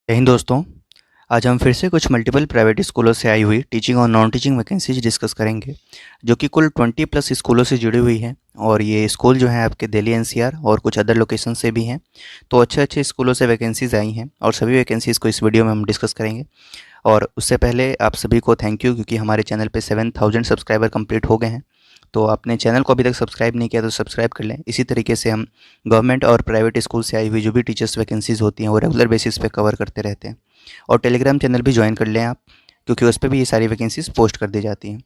जय हिंद दोस्तों। आज हम फिर से कुछ मल्टीपल प्राइवेट स्कूलों से आई हुई टीचिंग और नॉन टीचिंग वैकेंसीज डिस्कस करेंगे, जो कि कुल 20 प्लस स्कूलों से जुड़ी हुई हैं। और ये स्कूल जो हैं आपके दिल्ली एनसीआर और कुछ अदर लोकेशन से भी हैं। तो अच्छे अच्छे स्कूलों से वैकेंसीज आई हैं और सभी वैकेंसीज़ को इस वीडियो में हम डिस्कस करेंगे। और उससे पहले आप सभी को थैंक यू, क्योंकि हमारे चैनल पे 7000 सब्सक्राइबर कंप्लीट हो गए हैं। तो आपने चैनल को अभी तक सब्सक्राइब नहीं किया तो सब्सक्राइब कर लें। इसी तरीके से हम गवर्नमेंट और प्राइवेट स्कूल से आई हुई जो भी टीचर्स वैकेंसीज़ होती हैं वो रेगुलर बेसिस पे कवर करते रहते हैं। और टेलीग्राम चैनल भी ज्वाइन कर लें आप, क्योंकि उस पर भी ये सारी वैकेंसीज़ पोस्ट कर दी जाती हैं।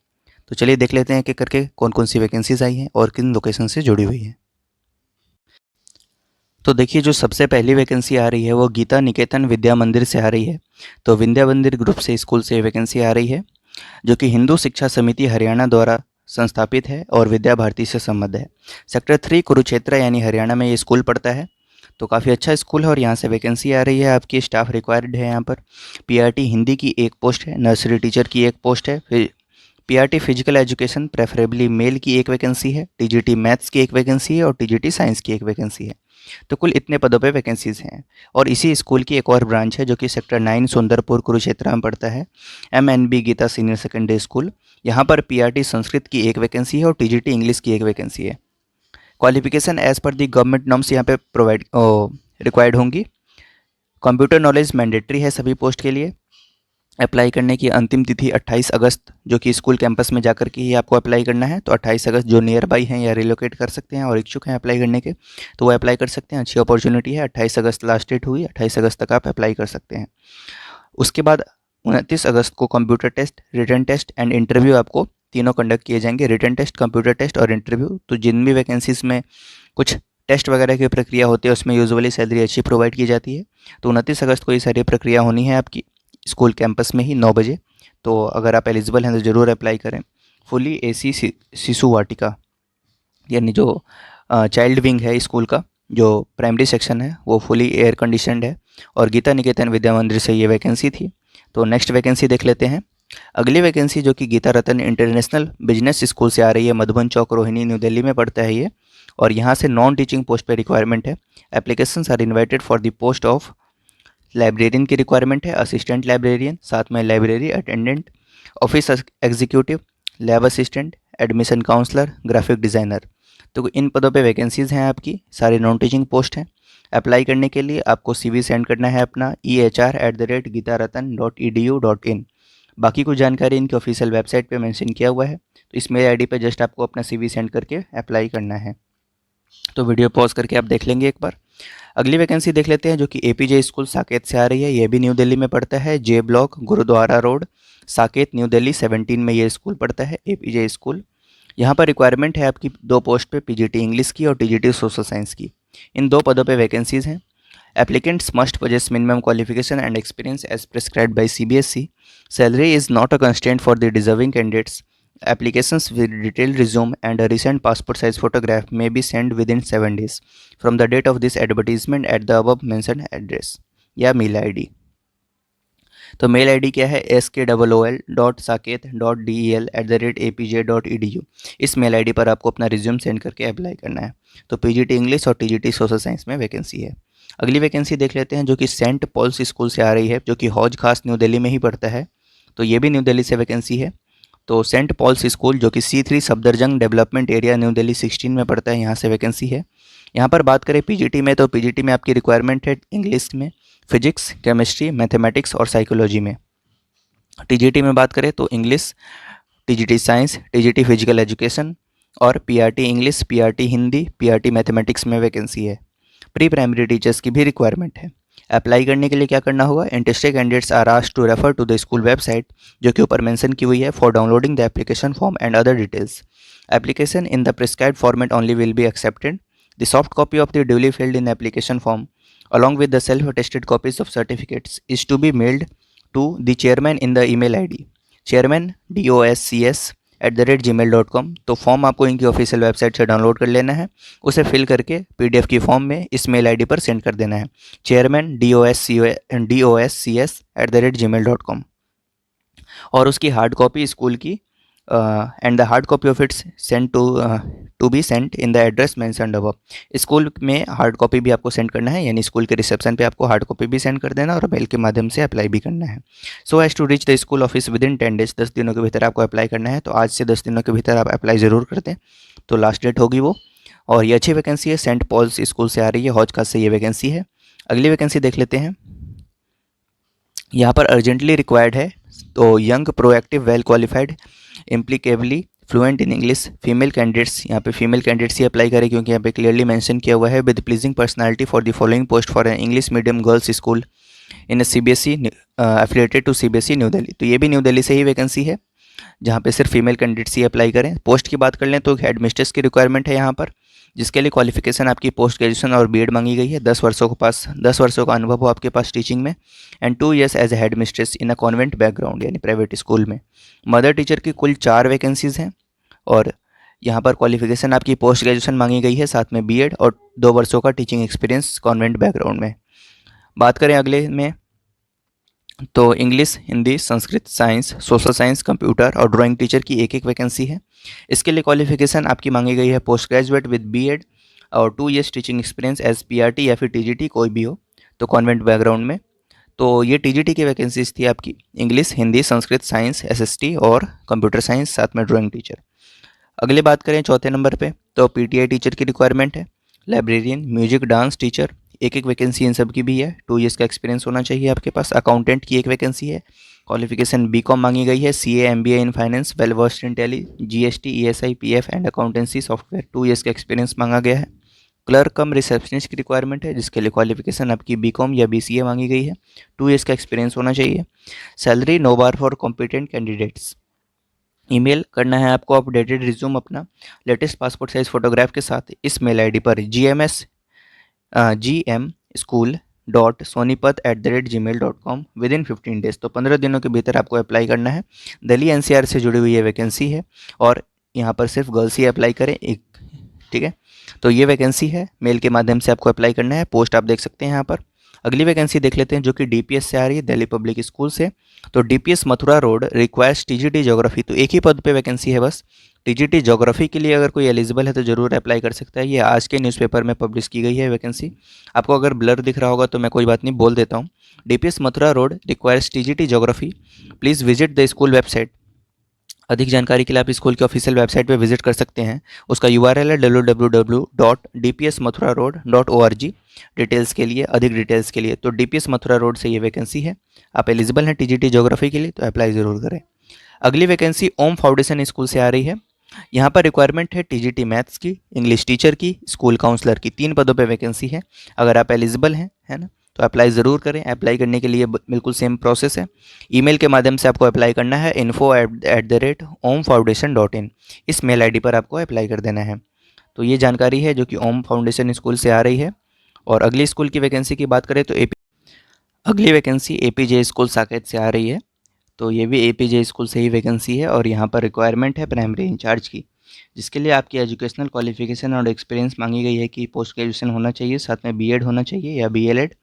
तो चलिए देख लेते हैं कि करके कौन कौन सी वैकेंसीज़ आई हैं और किन लोकेशन से जुड़ी हुई हैं। तो देखिए, जो सबसे पहली वैकेंसी आ रही है वो गीता निकेतन विद्या मंदिर से आ रही है। तो विद्या मंदिर ग्रुप से स्कूल से वैकेंसी आ रही है, जो कि हिंदू शिक्षा समिति हरियाणा द्वारा संस्थापित है और विद्या भारती से संबद्ध है। सेक्टर 3 कुरुक्षेत्र यानी हरियाणा में ये स्कूल पड़ता है। तो काफ़ी अच्छा स्कूल है और यहाँ से वैकेंसी आ रही है। आपकी स्टाफ रिक्वायर्ड है यहाँ पर। पीआरटी हिंदी की एक पोस्ट है, नर्सरी टीचर की एक पोस्ट है, फिर PRT physical education preferably male की एक वैकेंसी है, टीजीटी मैथ्स की एक वैकेंसी है और टीजीटी साइंस की एक वैकेंसी है। तो कुल इतने पदों पे वैकेंसीज़ हैं। और इसी स्कूल की एक और ब्रांच है जो कि सेक्टर 9 सुंदरपुर कुरुक्षेत्र में पड़ता है, एमएनबी गीता सीनियर सेकेंडरी स्कूल। यहाँ पर पीआरटी संस्कृत की एक वैकेंसी है और टीजीटी इंग्लिश की एक वैकेंसी है। क्वालिफिकेशन एज पर दी गवर्नमेंट नॉर्म्स यहाँ पे प्रोवाइड रिक्वायर्ड होंगी। कंप्यूटर नॉलेज मैंडेटरी है सभी पोस्ट के लिए। अप्लाई करने की अंतिम तिथि 28 अगस्त, जो कि स्कूल कैंपस में जाकर के ही आपको अप्लाई करना है। तो 28 अगस्त जो नियर बाई हैं या रिलोकेट कर सकते हैं और इच्छुक हैं अप्लाई करने के, तो वो अप्लाई कर सकते हैं। अच्छी अपॉर्चुनिटी है। 28 अगस्त लास्ट डेट हुई, 28 अगस्त तक आप अप्लाई कर सकते हैं। उसके बाद 29 अगस्त को computer test, written test and interview आपको तीनों कंडक्ट किए जाएंगे। रिटन टेस्ट, कंप्यूटर टेस्ट और इंटरव्यू। तो जिन भी वैकेंसीज़ में कुछ टेस्ट वगैरह की प्रक्रिया होती है उसमें यूजुअली सैलरी अच्छी प्रोवाइड की जाती है। तो 29 अगस्त को ये सारी प्रक्रिया होनी है आपकी स्कूल कैंपस में ही 9 बजे। तो अगर आप एलिजिबल हैं तो ज़रूर अप्लाई करें। फुली एसी शिशु वाटिका, यानी जो चाइल्ड विंग है स्कूल का, जो प्राइमरी सेक्शन है वो फुली एयर कंडीशनड है। और गीता निकेतन विद्या मंदिर से ये वैकेंसी थी। तो नेक्स्ट वैकेंसी देख लेते हैं। अगली वैकेंसी जो कि Geeta Ratan international business school से आ रही है, मधुबन चौक रोहिणी न्यू दिल्ली में पड़ता है ये। और यहाँ से नॉन टीचिंग पोस्ट पे रिक्वायरमेंट है। Applications are invited for the post of librarian की रिक्वायरमेंट है, असिस्टेंट लाइब्रेरियन, साथ में library attendant, office executive, lab assistant, admission counsellor, graphic designer. तो इन पदों पे वैकेंसीज़ हैं आपकी, सारे नॉन टीचिंग पोस्ट हैं। अप्लाई करने के लिए आपको सीवी सेंड करना है अपना ehr@gitaratan.edu.in। बाकी कुछ जानकारी इनकी ऑफिशियल वेबसाइट पे मेंशन किया हुआ है। तो इस मेल आईडी पे जस्ट आपको अपना सीवी सेंड करके अप्लाई करना है। तो वीडियो पॉज करके आप देख लेंगे एक बार। अगली वैकेंसी देख लेते हैं, जो कि एपीजे स्कूल साकेत से आ रही है। ये भी न्यू दिल्ली में पड़ता है, J block Gurudwara road, Saket, new Delhi 17 में ये स्कूल पड़ता है, एपीजे स्कूल। यहाँ पर रिक्वायरमेंट है आपकी दो पोस्ट पे, पीजीटी इंग्लिश की और टीजीटी सोशल साइंस की। इन दो पदों पे वैकेंसीज़ हैं। Applicants must possess minimum qualification and experience as prescribed by CBSE. Salary is not a constraint for the deserving candidates. Applications with detailed resume and a recent passport size photograph may be sent within 7 days from the date of this advertisement at the above mentioned address या mail ID. तो mail ID क्या है, skol.saket.del@apj.edu। इस mail ID पर आपको अपना resume send करके apply करना है। तो पीजीटी इंग्लिश और टीजीटी सोशल साइंस में वैकेंसी है। अगली वैकेंसी देख लेते हैं, जो कि सेंट पॉल्स स्कूल से आ रही है, जो कि हौज खास न्यू दिल्ली में ही पड़ता है। तो ये भी न्यू दिल्ली से वैकेंसी है। तो सेंट पॉल्स स्कूल, जो कि C3 Safdarjung development area new Delhi 16 में पड़ता है, यहाँ से वैकेंसी है। यहाँ पर बात करें पीजीटी में, तो पीजीटी में आपकी रिक्वायरमेंट है इंग्लिश में, फिजिक्स, केमिस्ट्री, मैथमेटिक्स और साइकोलॉजी में। टीजीटी में बात करें तो English, TGT science, TGT physical education और PRT English, PRT Hindi, PRT mathematics में वैकेंसी है। प्री प्राइमरी टीचर्स की भी रिक्वायरमेंट है। अप्लाई करने के लिए क्या करना होगा, interested candidates are asked to refer to the school website, जो कि ऊपर मेंशन की हुई है, for downloading the application form and other details. Application in the prescribed format only will be accepted. The soft copy of the duly filled in application form along with the self-attested copies of certificates is to be mailed to the chairman in the email ID chairman.doscs@gmail.com। तो form आपको इनकी official website से download कर लेना है, उसे fill करके PDF की फॉर्म में इस मेल आईडी पर सेंड कर देना है, chairman.doscs@gmail.com। और उसकी हार्ड कॉपी स्कूल की and the hard copy of its send to be sent in the address mentioned above. School में हार्ड कॉपी भी आपको सेंड करना है, यानी स्कूल के रिसेप्शन पे आपको हार्ड कॉपी भी सेंड कर देना और मेल के माध्यम से अप्लाई भी करना है। So as to reach the school office within 10 days, 10 दिनों के भीतर आपको अप्लाई करना है। तो आज से 10 दिनों के भीतर आप अप्लाई ज़रूर कर दें, तो लास्ट डेट होगी वो। और ये अच्छी वैकेंसी है, सेंट पॉल्स स्कूल से आ रही है, हौज-खास से ये वैकेंसी है। अगली वैकेंसी देख लेते हैं। यहाँ पर अर्जेंटली रिक्वायर्ड है, तो young proactive well qualified impeccably fluent in English female candidates, यहाँ पे फीमेल कैंडिडेट्स ही अप्लाई करें, क्योंकि यहाँ पे क्लियरली मेंशन किया हुआ है with pleasing personality for the following post for an English medium girls school in CBSE affiliated to CBSE new Delhi. तो ये भी न्यू दिल्ली से ही वैकेंसी है, जहाँ पे सिर्फ फीमेल कैंडिडेट्स ही अप्लाई करें। पोस्ट की बात कर लें तो हेड मिस्ट्रेस की रिक्वायरमेंट है यहाँ पर, जिसके लिए क्वालिफिकेशन आपकी पोस्ट ग्रेजुएशन और बीएड मांगी गई है। 10 वर्षों का अनुभव हो आपके पास टीचिंग में, and 2 years as a headmistress in a convent background, यानी प्राइवेट स्कूल में। मदर टीचर की कुल 4 वैकेंसीज़ हैं, और यहाँ पर क्वालिफिकेशन आपकी पोस्ट ग्रेजुएशन मांगी गई है, साथ में बीएड और 2 वर्षों का टीचिंग एक्सपीरियंस कॉन्वेंट बैकग्राउंड में। बात करें अगले में, तो English, Hindi, Sanskrit, science, social science, computer और ड्राइंग टीचर की एक वैकेंसी है। इसके लिए क्वालिफिकेशन आपकी मांगी गई है पोस्ट ग्रेजुएट विद बीएड और 2 years teaching experience as PRT या फिर टीजीटी, कोई भी हो, तो कॉन्वेंट बैकग्राउंड में। तो ये टीजीटी की वैकेंसीज थी आपकी, English, Hindi, Sanskrit, science, SST और कंप्यूटर साइंस, साथ में ड्राइंग टीचर। अगले बात करें चौथे नंबर पे, तो पीटीआई टीचर की रिक्वायरमेंट है। लाइब्रेरियन, म्यूजिक, डांस टीचर, एक वैकेंसी इन सब की भी है। 2 years का एक्सपीरियंस होना चाहिए आपके पास। अकाउंटेंट की एक वैकेंसी है, क्वालिफिकेशन बीकॉम मांगी गई है। CA, MBA in finance, well versed in tally, GST, ESI, PF and accountancy software, 2 years का एक्सपीरियंस मांगा गया है। क्लर्क कम रिसेप्शनिस्ट की रिक्वायरमेंट है, जिसके लिए क्वालिफिकेशन आपकी बीकॉम या बीसीए मांगी गई है। 2 years का एक्सपीरियंस होना चाहिए। Salary no bar for competent candidates. Email करना है आपको अपडेटेड रिज्यूम अपना लेटेस्ट पासपोर्ट साइज फोटोग्राफ के साथ इस मेल आईडी पर gmschool.sonipat@gmail.com विद इन 15 डेज। तो 15 दिनों के भीतर आपको अप्लाई करना है। दिल्ली एनसीआर से जुड़ी हुई ये वैकेंसी है, और यहाँ पर सिर्फ गर्ल्स ही अप्लाई करें एक, ठीक है। तो ये वैकेंसी है, मेल के माध्यम से आपको अप्लाई करना है। पोस्ट आप देख सकते हैं यहाँ पर। अगली वैकेंसी देख लेते हैं, जो कि डीपीएस से आ रही है, दिल्ली पब्लिक स्कूल से। तो DPS Mathura road requires TGT geography, तो एक ही पद पे वैकेंसी है बस। टीजीटी ज्योग्राफी के लिए अगर कोई एलिजिबल है तो ज़रूर अप्लाई कर सकता है। ये आज के न्यूज़पेपर में पब्लिश की गई है वैकेंसी। आपको अगर ब्लर दिख रहा होगा तो मैं कोई बात नहीं, बोल देता हूँ। DPS Mathura road requires TGT geography, please visit the school website. अधिक जानकारी के लिए आप स्कूल की ऑफिशियल वेबसाइट पे विजिट कर सकते हैं। उसका URL है www.dpsmathuraroad.org। डिटेल्स के लिए, अधिक डिटेल्स के लिए, तो डीपीएस मथुरा रोड से ये वैकेंसी है। आप एलिजिबल हैं टीजीटी ज्योग्राफी के लिए, तो अप्लाई ज़रूर करें। अगली वैकेंसी ओम फाउंडेशन स्कूल से आ रही है। यहाँ पर रिक्वायरमेंट है टीजीटी मैथ्स की, इंग्लिश टीचर की, स्कूल काउंसलर की, 3 पदों पे वैकेंसी है। अगर आप एलिजिबल हैं, है ना, तो अप्लाई ज़रूर करें। अप्लाई करने के लिए बिल्कुल सेम प्रोसेस है। ईमेल के माध्यम से आपको अप्लाई करना है info@omfoundation.in, इस मेल आईडी पर आपको अप्लाई कर देना है। तो ये जानकारी है जो कि ओम फाउंडेशन स्कूल से आ रही है। और अगली स्कूल की वैकेंसी की बात करें तो अगली वैकेंसी एपीजे स्कूल साकेत से आ रही है। तो ये भी एपीजे स्कूल से ही वैकेंसी है, और यहाँ पर रिक्वायरमेंट है प्राइमरी इंचार्ज की, जिसके लिए आपकी एजुकेशनल क्वालिफिकेशन और एक्सपीरियंस मांगी गई है कि पोस्ट ग्रेजुएशन होना चाहिए, साथ में बीएड होना चाहिए या बीएलएड,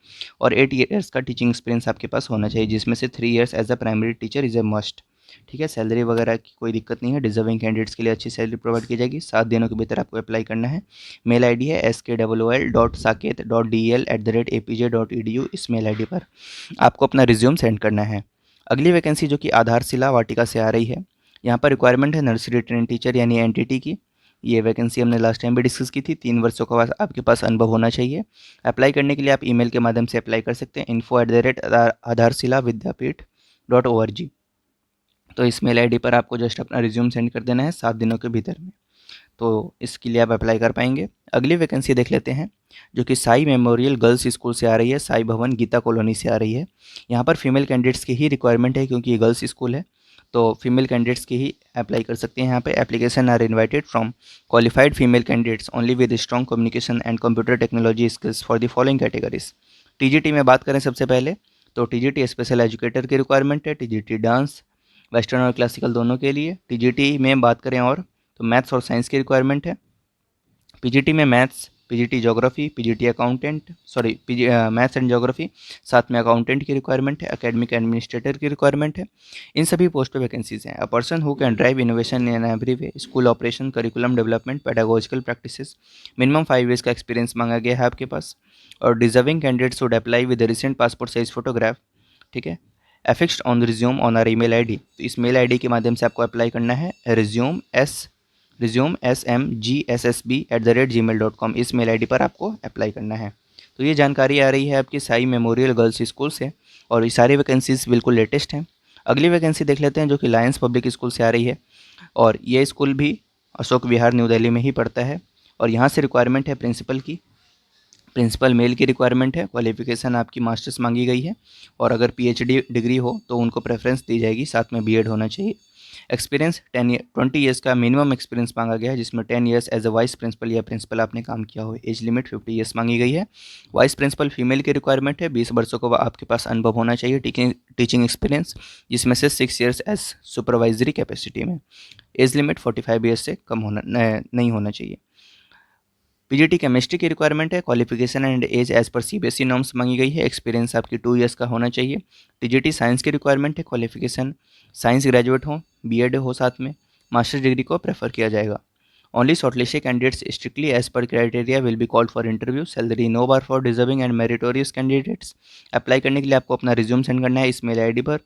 और 8 years का टीचिंग एक्सपीरियंस आपके पास होना चाहिए, जिसमें से 3 years as a primary teacher is a must. ठीक है, सैलरी वगैरह की कोई दिक्कत नहीं है। डिजर्विंग कैंडिडेट्स के लिए अच्छी सैलरी प्रोवाइड की जाएगी। 7 दिनों के भीतर आपको अप्लाई करना है। मेल आईडी है skol.saket.del@apj.edu, इस मेल आईडी पर आपको अपना रिज्यूम सेंड करना है। अगली वैकेंसी जो कि आधारशिला वाटिका से आ रही है, यहाँ पर रिक्वायरमेंट है नर्सरी ट्रेन टीचर यानी एनटीटी की। ये वैकेंसी हमने लास्ट टाइम भी डिस्कस की थी। 3 वर्षों का आपके पास अनुभव होना चाहिए। अप्लाई करने के लिए आप ईमेल के माध्यम से अप्लाई कर सकते हैं info@aadharsilavidyapith.org। तो इस मेल आईडी पर आपको जस्ट अपना रिज्यूम सेंड कर देना है 7 दिनों के भीतर में, तो इसके लिए आप अप्लाई कर पाएंगे। अगली वैकेंसी देख लेते हैं, जो कि साई मेमोरियल गर्ल्स स्कूल से आ रही है, साई भवन गीता कॉलोनी से आ रही है। यहाँ पर फीमेल कैंडिडेट्स की ही रिक्वायरमेंट है, क्योंकि ये गर्ल्स स्कूल है, तो फीमेल कैंडिडेट्स की ही अप्लाई कर सकते हैं। यहाँ पे application are invited from qualified female candidates only with strong communication and computer technology skills for the following categories. TGT में बात करें सबसे पहले, तो टीजीटी स्पेशल एजुकेटर की रिक्वायरमेंट है। टीजीटी डांस, वेस्टर्न और क्लासिकल दोनों के लिए। टीजीटी में बात करें और, तो मैथ्स और साइंस की रिक्वायरमेंट है। पीजीटी में maths, PGT geography, PGT accountant, sorry maths and geography, साथ में अकाउंटेंट की रिक्वायरमेंट है, एकेडमिक एडमिनिस्ट्रेटर की रिक्वायरमेंट है। इन सभी पोस्ट पे वैकेंसीज हैं। A person who can drive innovation in every way, school operation, curriculum development, pedagogical practices, minimum 5 years का एक्सपीरियंस मांगा गया है आपके पास। और deserving candidates would apply with recent passport size photograph, ठीक है, affixed on resume on our email ID. तो इस मेल आईडी के माध्यम से आपको अप्लाई करना है, resume@smgsssb@gmail.com, इस मेल आईडी पर आपको अप्लाई करना है। तो ये जानकारी आ रही है आपकी साई मेमोरियल गर्ल्स स्कूल से, और ये सारी वैकेंसीज बिल्कुल लेटेस्ट हैं। अगली वैकेंसी देख लेते हैं जो कि लायंस पब्लिक स्कूल से आ रही है, और ये स्कूल भी अशोक विहार न्यू दिल्ली में ही पड़ता है। और यहाँ से रिक्वायरमेंट है प्रिंसिपल की, प्रिंसिपल मेल की रिक्वायरमेंट है। क्वालिफिकेशन आपकी मास्टर्स मांगी गई है, और अगर पीएचडी डिग्री हो तो उनको प्रेफरेंस दी जाएगी, साथ में बीएड होना चाहिए। एक्सपीरियंस 20 ईयर्स का मिनिमम एक्सपीरियंस मांगा गया है, जिसमें 10 years as a vice principal या प्रिंसिपल आपने काम किया हो। एज लिमिट 50 ईयर्स मांगी गई है। वाइस प्रिंसिपल फीमेल की रिक्वायरमेंट है, 20 वर्षों का आपके पास अनुभव होना चाहिए, टीचिंग एक्सपीरियंस, जिसमें से 6 ईयर्स एज सुपरवाइजरी कैपेसिटी में। एज लिमिट 45 ईयर्स से कम होना नहीं होना चाहिए। पीजीटी केमिस्ट्री की रिक्वायरमेंट है। Qualification and age as per CBSE norms मांगी गई है। एक्सपीरियंस आपकी 2 ईयर्स का होना चाहिए। टीजीटी साइंस की रिक्वायरमेंट है। क्वालिफिकेशन साइंस ग्रेजुएट हो, बीएड हो, साथ में मास्टर्स डिग्री को प्रेफर किया जाएगा। Only shortlisted candidates strictly as per criteria will be called for interview. Salary no bar for deserving and meritorious candidates. Apply करने के लिए आपको अपना रिज्यूम सेंड करना है इस मेल आईडी पर,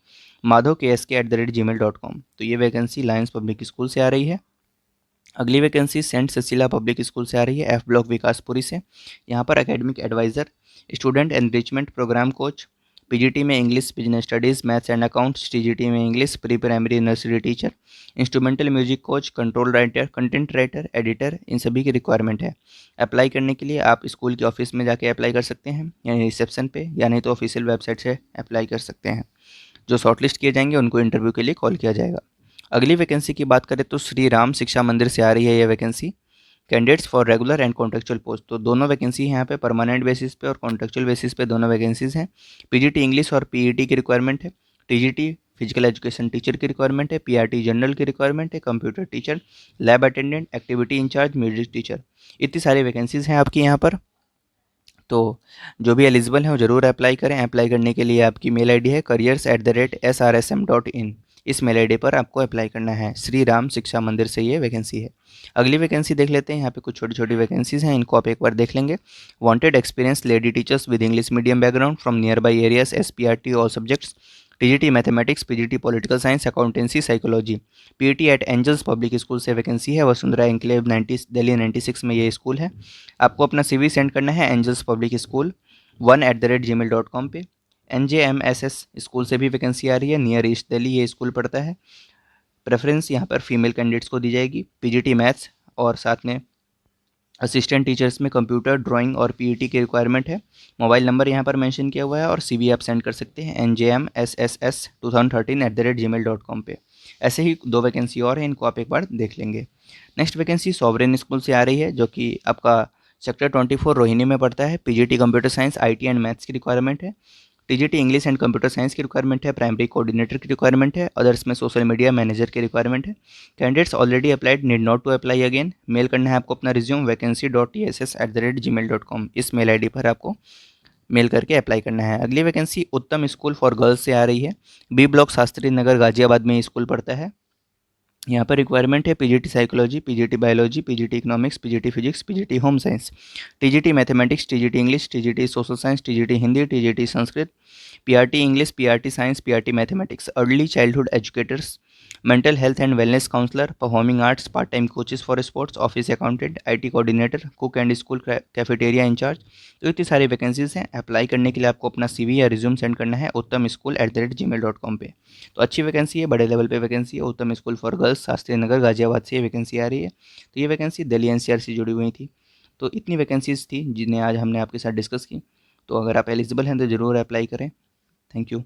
madhavksk@gmail.com। तो ये वैकेंसी लायंस पब्लिक स्कूल से आ रही है। अगली वैकेंसी सेंट सेसिला पब्लिक स्कूल से आ रही है, एफ ब्लॉक विकासपुरी से। यहाँ पर academic adviser, student enrichment programme coach, PGT में English, business studies, maths and accounts, TGT में English, pre primary nursery teacher, instrumental music coach, control writer, content writer, editor, इन सभी की रिक्वायरमेंट है। अप्लाई करने के लिए आप स्कूल के ऑफिस में जाके अप्लाई कर सकते हैं, यानी रिसेप्शन पे, या नहीं तो ऑफिशियल वेबसाइट से अप्लाई कर सकते हैं। जो शॉर्टलिस्ट किए जाएंगे उनको इंटरव्यू के लिए कॉल किया जाएगा। अगली वैकेंसी की बात करें तो श्री राम शिक्षा मंदिर से आ रही है ये vacancy. Candidates for regular and contractual post, तो दोनों वैकेंसी यहाँ पे परमानेंट बेसिस पे और कॉन्ट्रेक्चुअल बेसिस पे दोनों वैकेंसीज हैं। पीजीटी इंग्लिश और पीईटी की रिक्वायरमेंट है। टीजीटी फिजिकल एजुकेशन टीचर की रिक्वायरमेंट है। पीआरटी जनरल की रिक्वायरमेंट है। Computer teacher, lab attendant, activity incharge, music teacher, इतनी सारी वैकेंसीज हैं आपकी यहाँ पर। तो जो भी एलिजिबल हैं वो ज़रूर अप्लाई करें। अप्लाई करने के लिए आपकी मेल आईडी है careers@srsm.in, इस मेल आईडी पर आपको अप्लाई करना है। श्री राम शिक्षा मंदिर से ये वैकेंसी है। अगली वैकेंसी देख लेते हैं। यहाँ पे कुछ छोटी छोटी वैकेंसीज हैं, इनको आप एक बार देख लेंगे। Wanted experience lady teachers with English medium background from nearby areas, SPRT all subjects, TGT mathematics, PGT political science, accountancy, psychology. PET at Angels public school से वैकेंसी है। वसुंधरा एनक्लेव 90 दिल्ली 96 में ये स्कूल है। आपको अपना सीवी सेंड करना है angels public school 1@gmail.com पे। NJMSS स्कूल से भी वैकेंसी आ रही है, नियर ईस्ट दिल्ली ये स्कूल पड़ता है। प्रेफरेंस यहाँ पर फीमेल कैंडिडेट्स को दी जाएगी। पीजीटी मैथ्स और साथ में असिस्टेंट टीचर्स में कंप्यूटर, ड्राइंग और पीईटी की रिक्वायरमेंट है। मोबाइल नंबर यहाँ पर मेंशन किया हुआ है, और सीवी आप सेंड कर सकते हैं njmsss2013@gmail.com पे। ऐसे ही 2 वैकेंसी और हैं, इनको आप एक बार देख लेंगे। नेक्स्ट वैकेंसी सॉवरेन स्कूल से आ रही है, जो कि आपका सेक्टर 24 रोहिणी में पड़ता है। PGT computer science, IT and maths की रिक्वायरमेंट है। TGT English and computer science की रिक्वायरमेंट है। प्राइमरी कोऑर्डिनेटर की रिक्वायरमेंट है। अदर्स में सोशल मीडिया मैनेजर की रिक्वायरमेंट है। Candidates already applied need not to apply again. Mail करना है आपको अपना रिज्यूम vacancy.tss@gmail.com, इस मेल आईडी पर आपको मेल करके अप्लाई करना है। अगली वैकेंसी उत्तम स्कूल फॉर गर्ल्स से आ रही है। बी ब्लॉक शास्त्री नगर गाजियाबाद में ये स्कूल पड़ता है। यहाँ पर रिक्वायरमेंट है PGT psychology, PGT biology, PGT economics, PGT physics, PGT home science, TGT mathematics, TGT English, TGT social science, TGT Hindi, TGT Sanskrit, PRT English, PRT science, PRT mathematics, early childhood educators, mental health and wellness counsellor, performing arts, part time coaches for sports, office accountant, IT coordinator, cook and school cafeteria in charge. तो इतनी सारी vacancies हैं। Apply करने के लिए आपको अपना CV या रिज्यूम सेंड करना है uttamschool@gmail.com पे। तो अच्छी वैकेंसी है, बड़े लेवल पे वैकेंसी है। उत्तम school for girls Shastri Nagar Ghaziabad से ये वैकेंसी आ रही है। तो ये वैकेंसी दिल्ली एनसीआर से जुड़ी हुई थी। तो इतनी वैकेंसीज थी जिन्हें आज हमने आपके साथ डिस्कस की। तो अगर आप एलिजिबल हैं तो ज़रूर अप्लाई करें। Thank you.